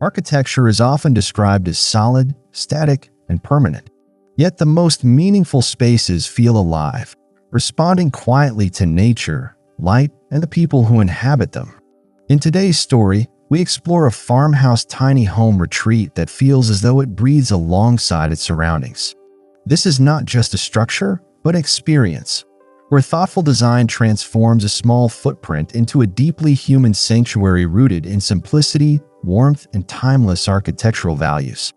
Architecture is often described as solid, static, and permanent. Yet the most meaningful spaces feel alive, responding quietly to nature, light, and the people who inhabit them. In today's story, we explore a farmhouse tiny home retreat that feels as though it breathes alongside its surroundings. This is not just a structure, but an experience, where thoughtful design transforms a small footprint into a deeply human sanctuary rooted in simplicity, warmth, and timeless architectural values.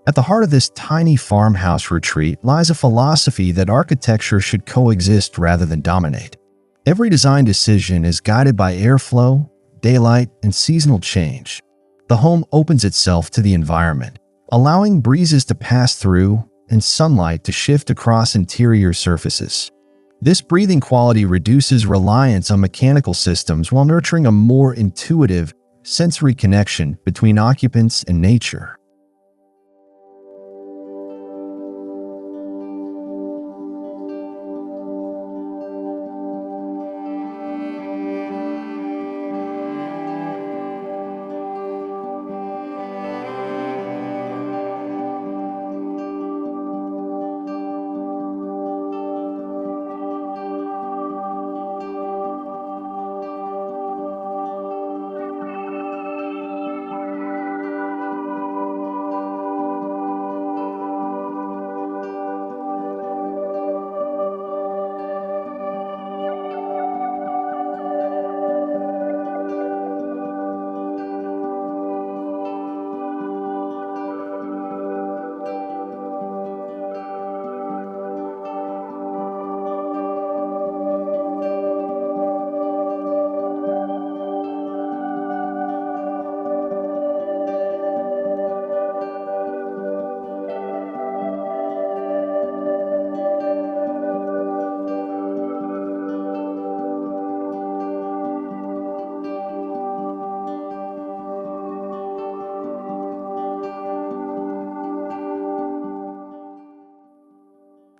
At the heart of this tiny farmhouse retreat lies a philosophy that architecture should coexist rather than dominate. Every design decision is guided by airflow, daylight, and seasonal change. The home opens itself to the environment, allowing breezes to pass through and sunlight to shift across interior surfaces. This breathing quality reduces reliance on mechanical systems while nurturing a more intuitive, sensory connection between occupants and nature.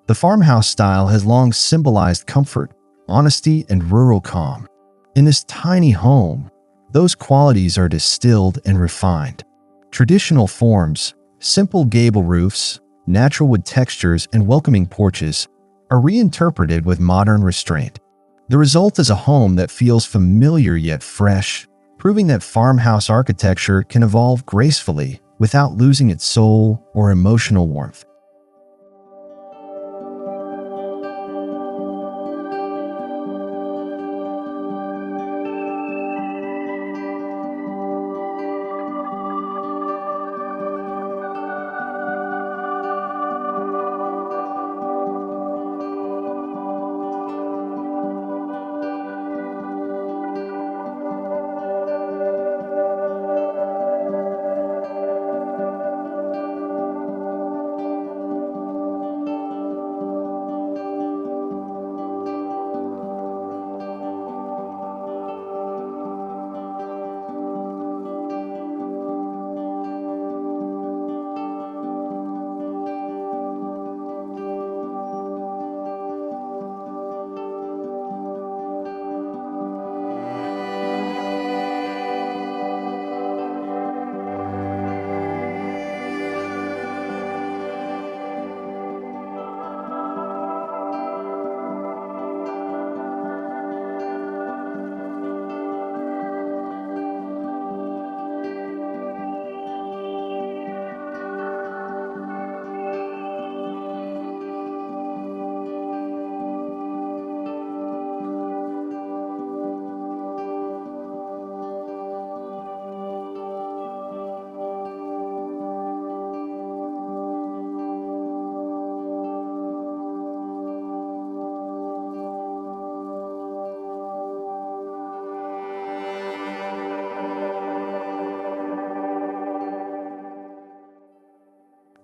The farmhouse style has long symbolized comfort, honesty, and rural calm. In this tiny home, those qualities are distilled and refined. Traditional forms, simple gable roofs, natural wood textures, and welcoming porches are reinterpreted with modern restraint. The result is a home that feels familiar yet fresh, proving that farmhouse architecture can evolve gracefully without losing its soul or emotional warmth.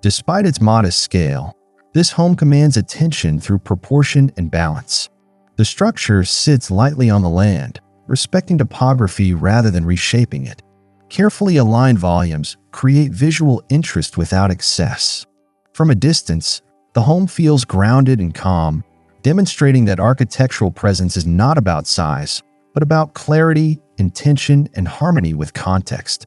Despite its modest scale, this home commands attention through proportion and balance. The structure sits lightly on the land, respecting topography rather than reshaping it. Carefully aligned volumes create visual interest without excess. From a distance, the home feels grounded and calm, demonstrating that architectural presence is not about size, but about clarity, intention, and harmony with context.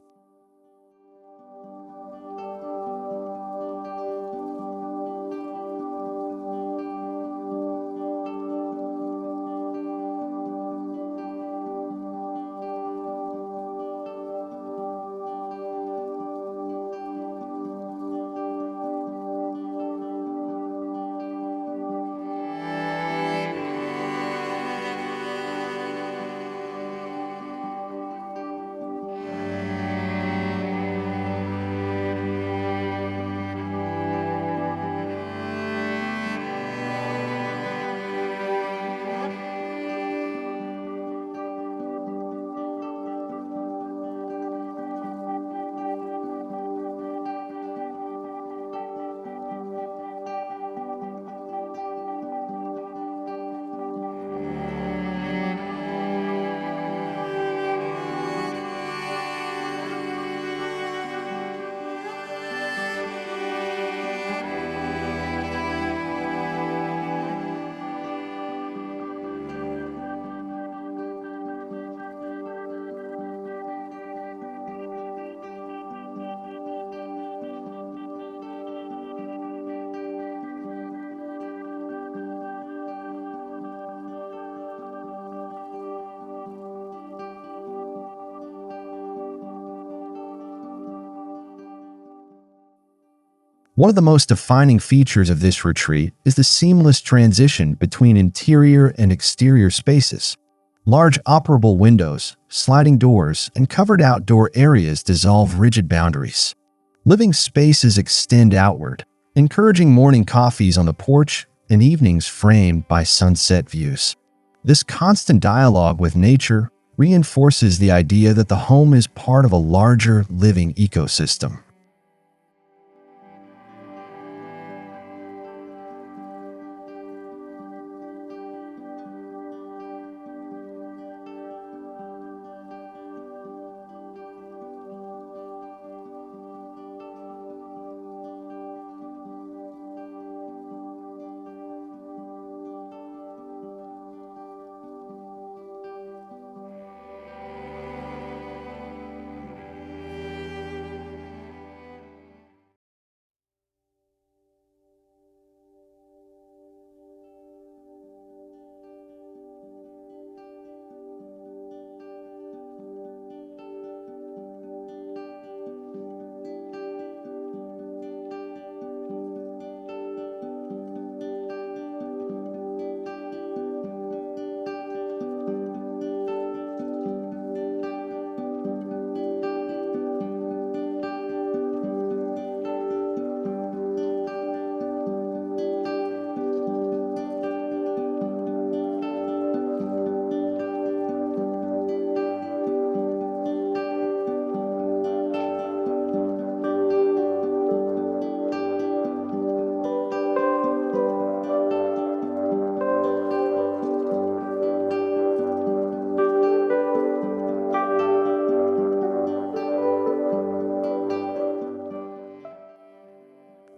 One of the most defining features of this retreat is the seamless transition between interior and exterior spaces. Large operable windows, sliding doors, and covered outdoor areas dissolve rigid boundaries. Living spaces extend outward, encouraging morning coffees on the porch and evenings framed by sunset views. This constant dialogue with nature reinforces the idea that the home is part of a larger living ecosystem.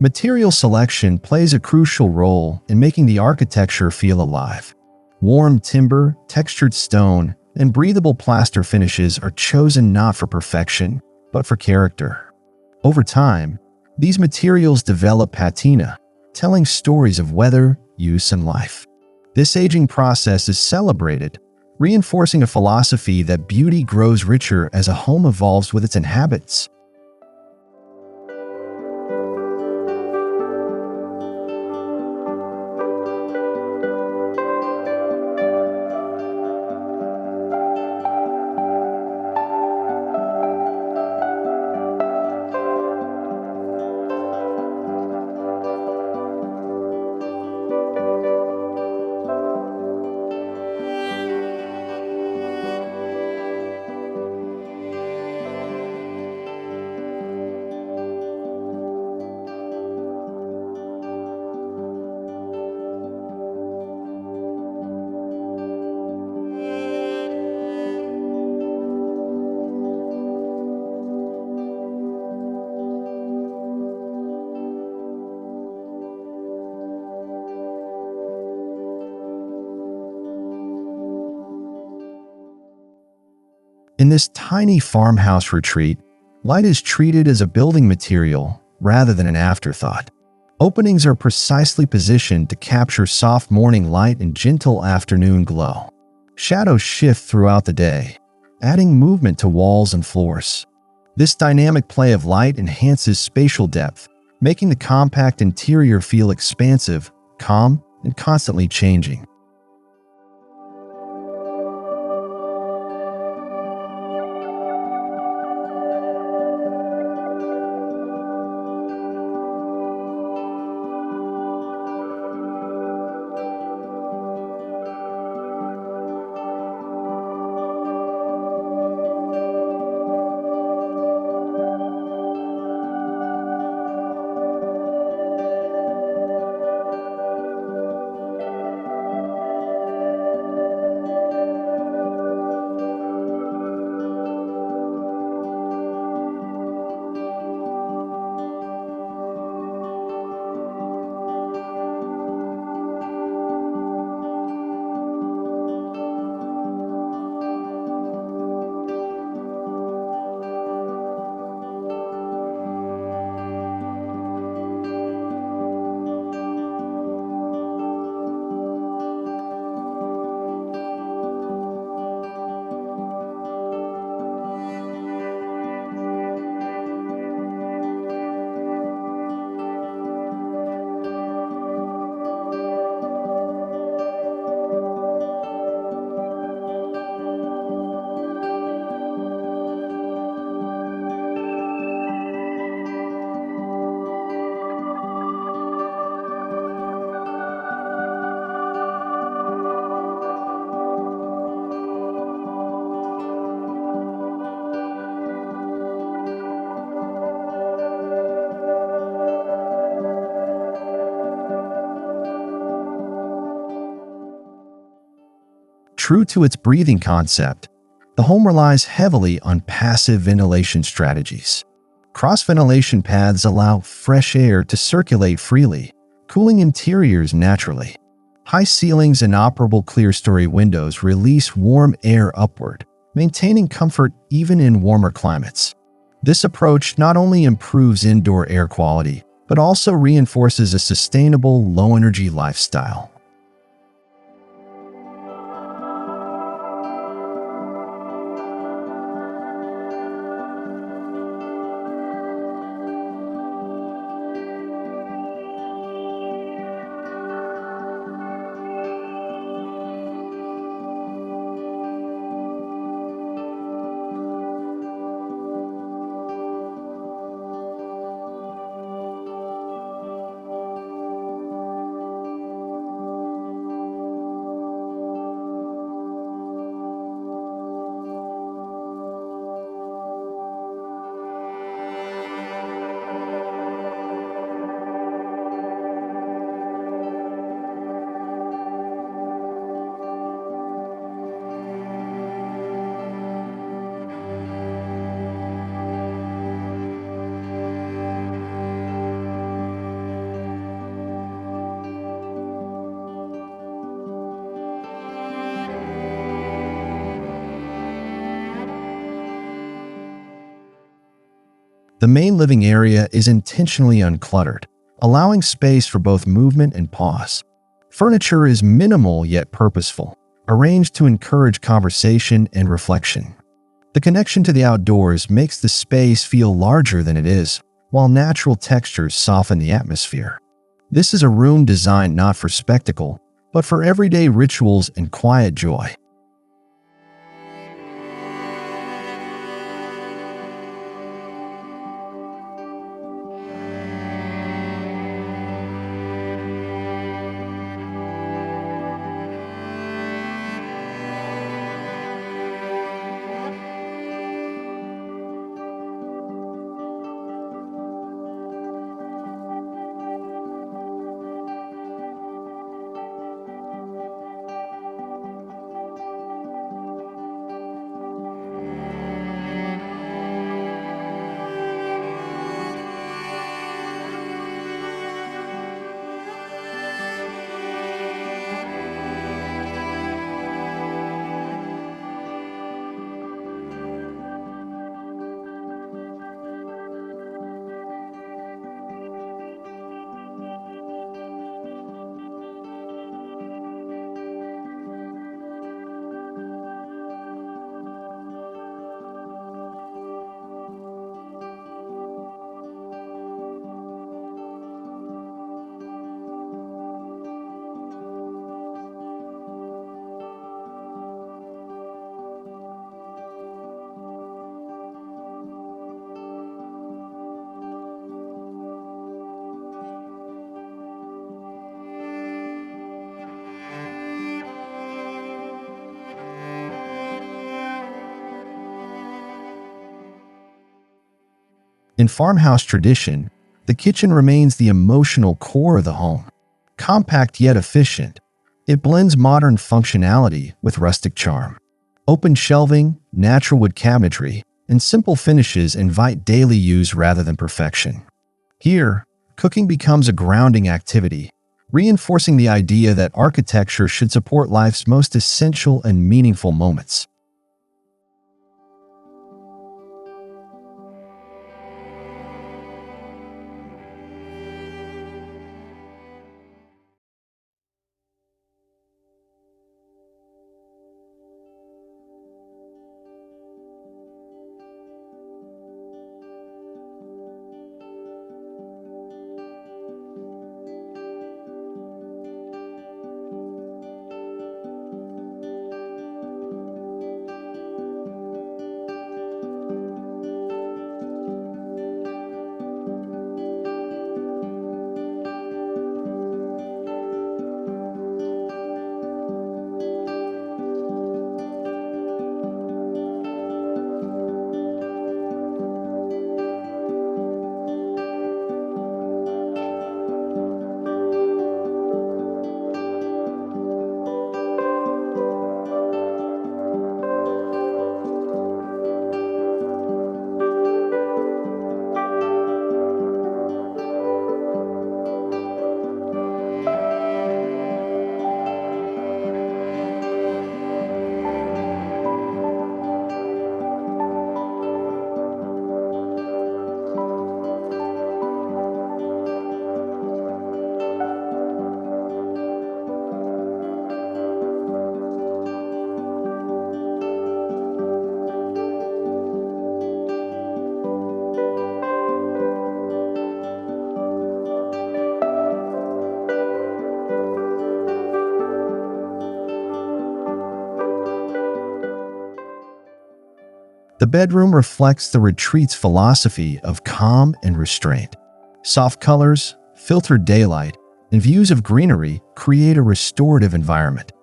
Material selection plays a crucial role in making the architecture feel alive. Warm timber, textured stone, and breathable plaster finishes are chosen not for perfection, but for character. Over time, these materials develop patina, telling stories of weather, use, and life. This aging process is celebrated, reinforcing a philosophy that beauty grows richer as a home evolves with its inhabitants. In this tiny farmhouse retreat, light is treated as a building material rather than an afterthought. Openings are precisely positioned to capture soft morning light and gentle afternoon glow. Shadows shift throughout the day, adding movement to walls and floors. This dynamic play of light enhances spatial depth, making the compact interior feel expansive, calm, and constantly changing. True to its breathing concept, the home relies heavily on passive ventilation strategies. Cross-ventilation paths allow fresh air to circulate freely, cooling interiors naturally. High ceilings and operable clerestory windows release warm air upward, maintaining comfort even in warmer climates. This approach not only improves indoor air quality, but also reinforces a sustainable, low-energy lifestyle. The main living area is intentionally uncluttered, allowing space for both movement and pause. Furniture is minimal yet purposeful, arranged to encourage conversation and reflection. The connection to the outdoors makes the space feel larger than it is, while natural textures soften the atmosphere. This is a room designed not for spectacle, but for everyday rituals and quiet joy. In farmhouse tradition, the kitchen remains the emotional core of the home. Compact yet efficient, it blends modern functionality with rustic charm. Open shelving, natural wood cabinetry, and simple finishes invite daily use rather than perfection. Here, cooking becomes a grounding activity, reinforcing the idea that architecture should support life's most essential and meaningful moments. The bedroom reflects the retreat's philosophy of calm and restraint. Soft colors, filtered daylight, and views of greenery create a restorative environment.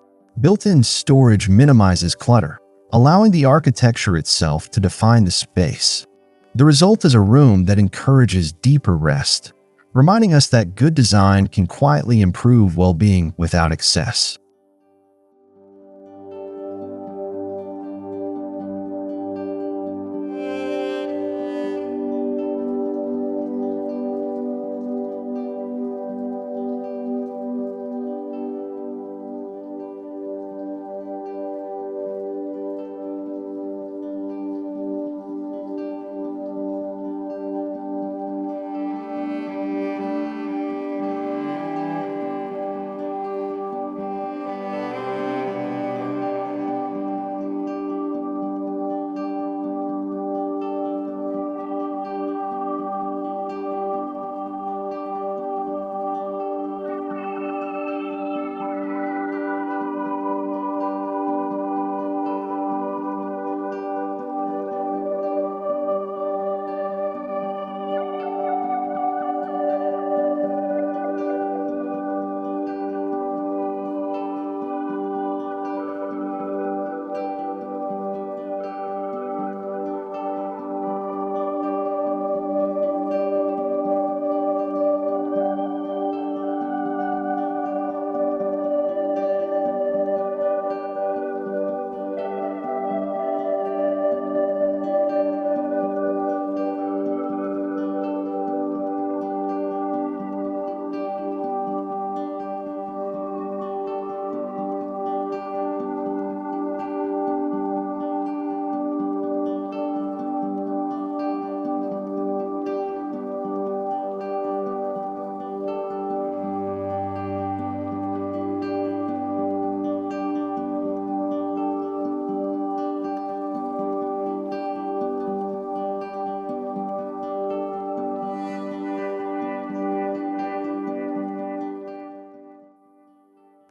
Built-in storage minimizes clutter, allowing the architecture itself to define the space. The result is a room that encourages deeper rest, reminding us that good design can quietly improve well-being without excess.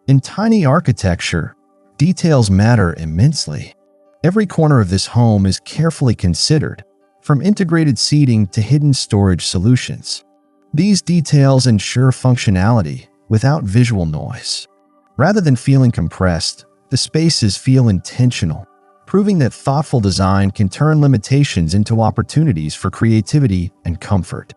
In tiny architecture, details matter immensely. Every corner of this home is carefully considered, from integrated seating to hidden storage solutions. These details ensure functionality without visual noise. Rather than feeling compressed, the spaces feel intentional, proving that thoughtful design can turn limitations into opportunities for creativity and comfort.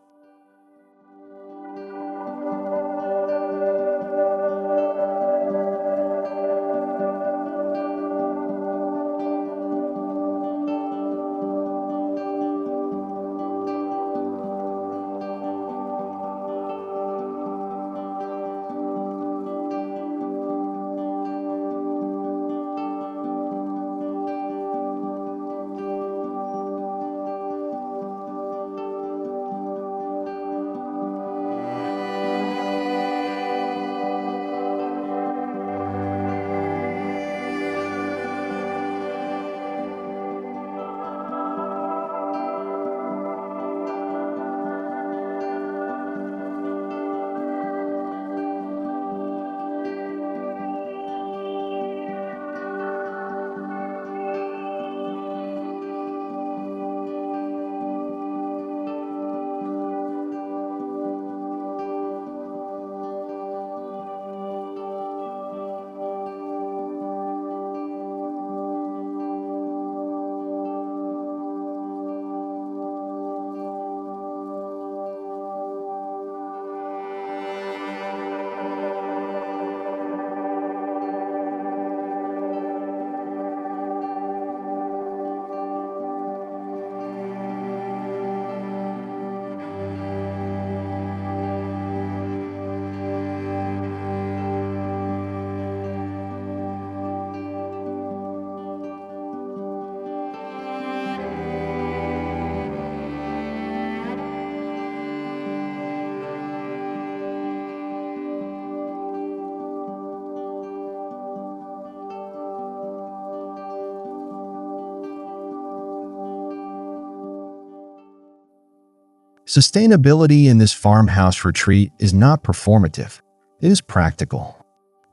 Sustainability in this farmhouse retreat is not performative, it is practical.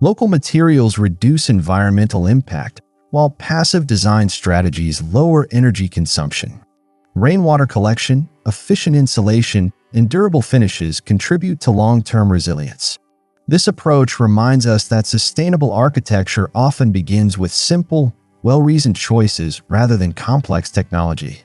Local materials reduce environmental impact, while passive design strategies lower energy consumption. Rainwater collection, efficient insulation, and durable finishes contribute to long-term resilience. This approach reminds us that sustainable architecture often begins with simple, well-reasoned choices rather than complex technology.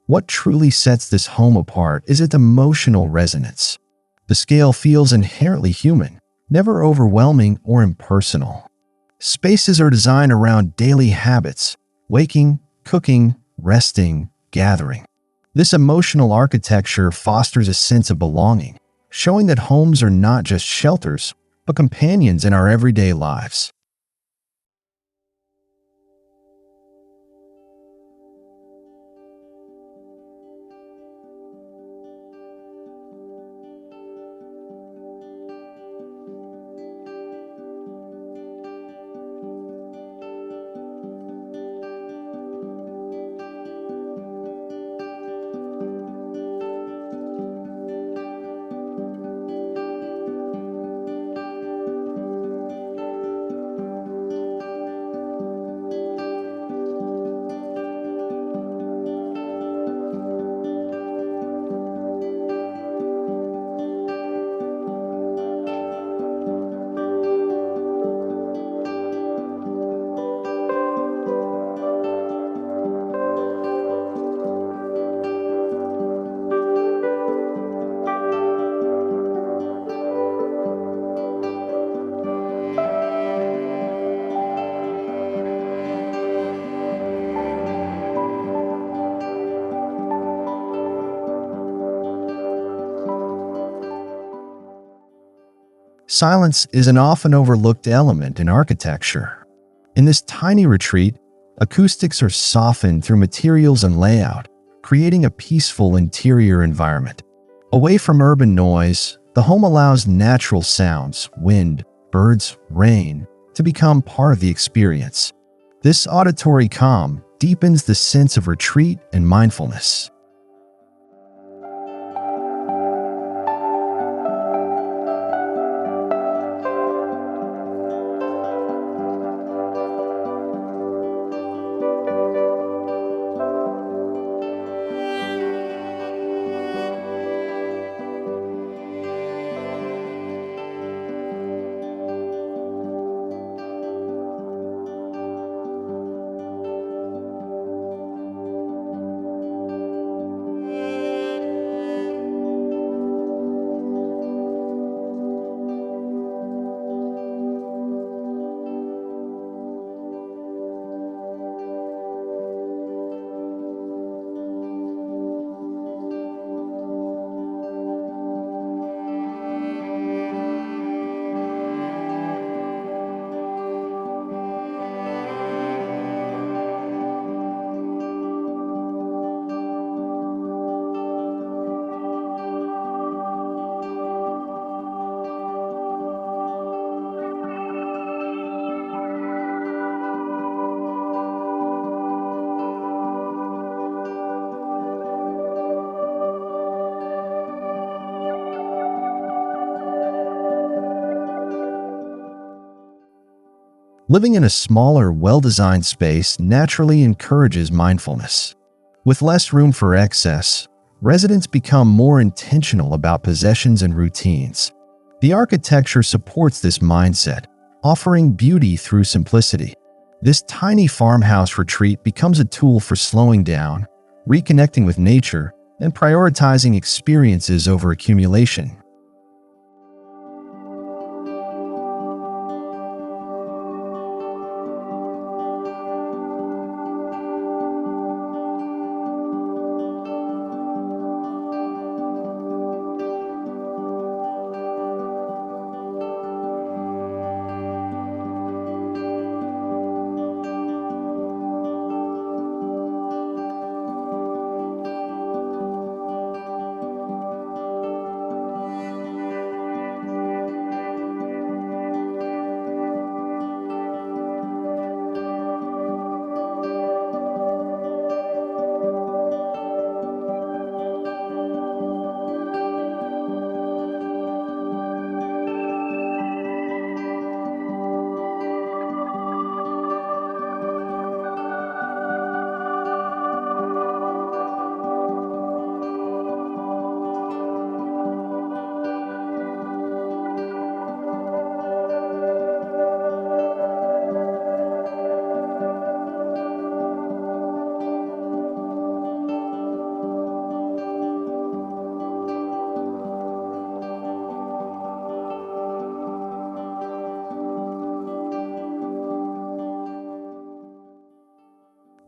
What truly sets this home apart is its emotional resonance. The scale feels inherently human, never overwhelming or impersonal. Spaces are designed around daily habits: waking, cooking, resting, gathering. This emotional architecture fosters a sense of belonging, showing that homes are not just shelters, but companions in our everyday lives. Silence is an often overlooked element in architecture. In this tiny retreat, acoustics are softened through materials and layout, creating a peaceful interior environment. Away from urban noise, the home allows natural sounds, wind, birds, rain, to become part of the experience. This auditory calm deepens the sense of retreat and mindfulness. Living in a smaller, well-designed space naturally encourages mindfulness. With less room for excess, residents become more intentional about possessions and routines. The architecture supports this mindset, offering beauty through simplicity. This tiny farmhouse retreat becomes a tool for slowing down, reconnecting with nature, and prioritizing experiences over accumulation.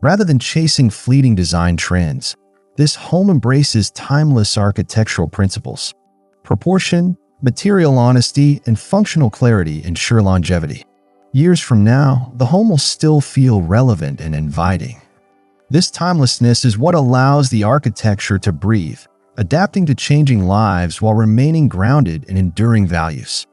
Rather than chasing fleeting design trends, this home embraces timeless architectural principles. Proportion, material honesty, and functional clarity ensure longevity. Years from now, the home will still feel relevant and inviting. This timelessness is what allows the architecture to breathe, adapting to changing lives while remaining grounded in enduring values.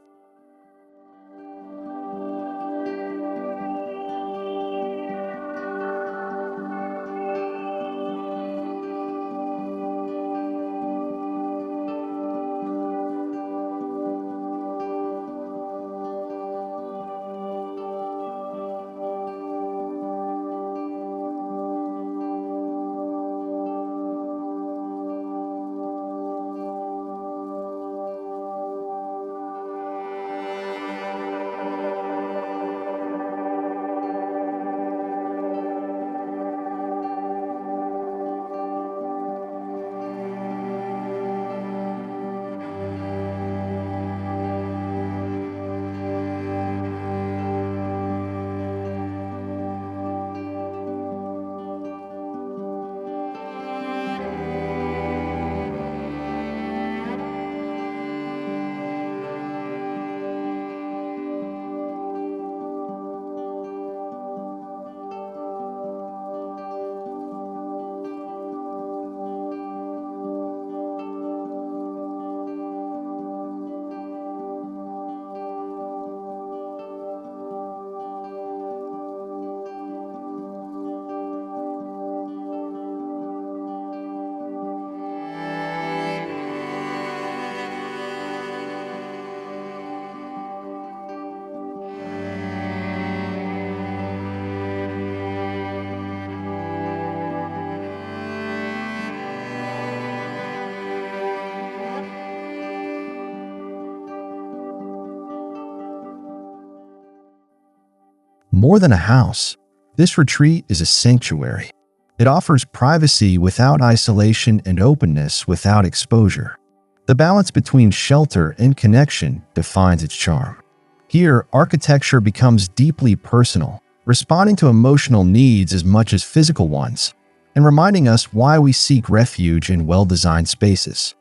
More than a house, this retreat is a sanctuary. It offers privacy without isolation and openness without exposure. The balance between shelter and connection defines its charm. Here, architecture becomes deeply personal, responding to emotional needs as much as physical ones, and reminding us why we seek refuge in well-designed spaces.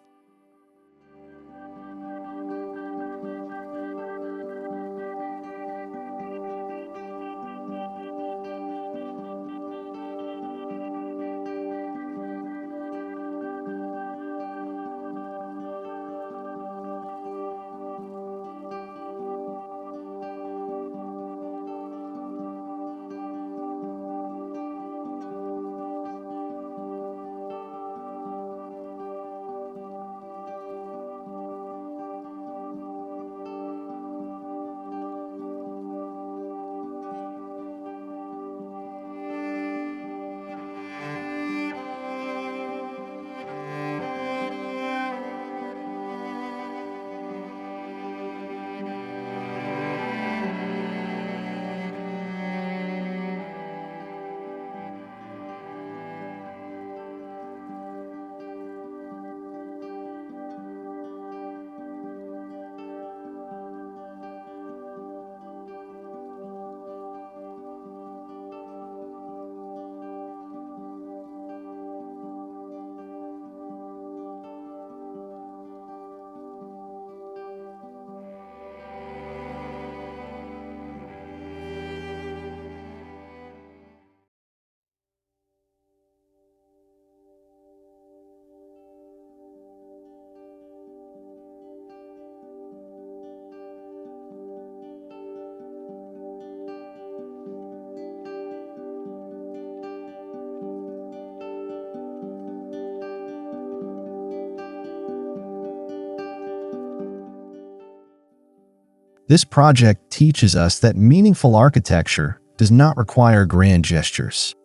This project teaches us that meaningful architecture does not require grand gestures.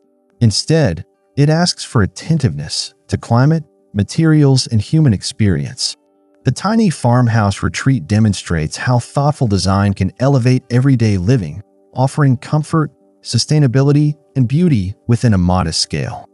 Instead, it asks for attentiveness to climate, materials, and human experience. The tiny farmhouse retreat demonstrates how thoughtful design can elevate everyday living, offering comfort, sustainability, and beauty within a modest scale.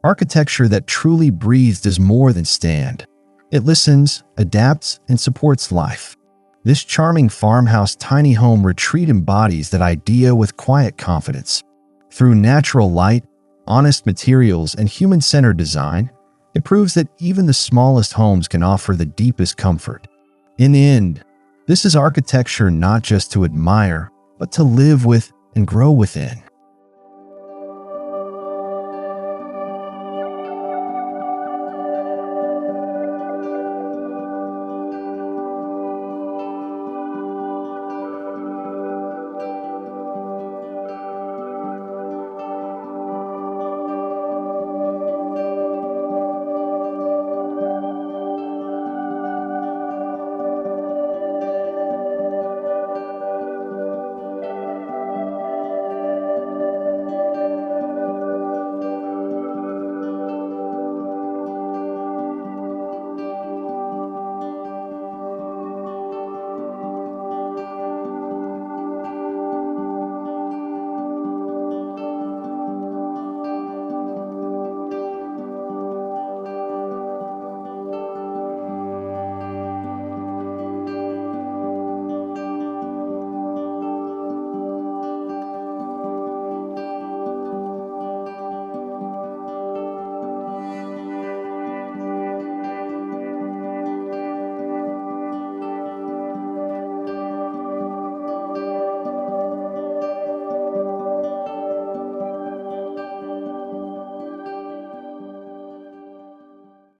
Architecture that truly breathes does more than stand. It listens, adapts, and supports life. This charming farmhouse tiny home retreat embodies that idea with quiet confidence. Through natural light, honest materials, and human-centered design, it proves that even the smallest homes can offer the deepest comfort. In the end, this is architecture not just to admire, but to live with and grow within.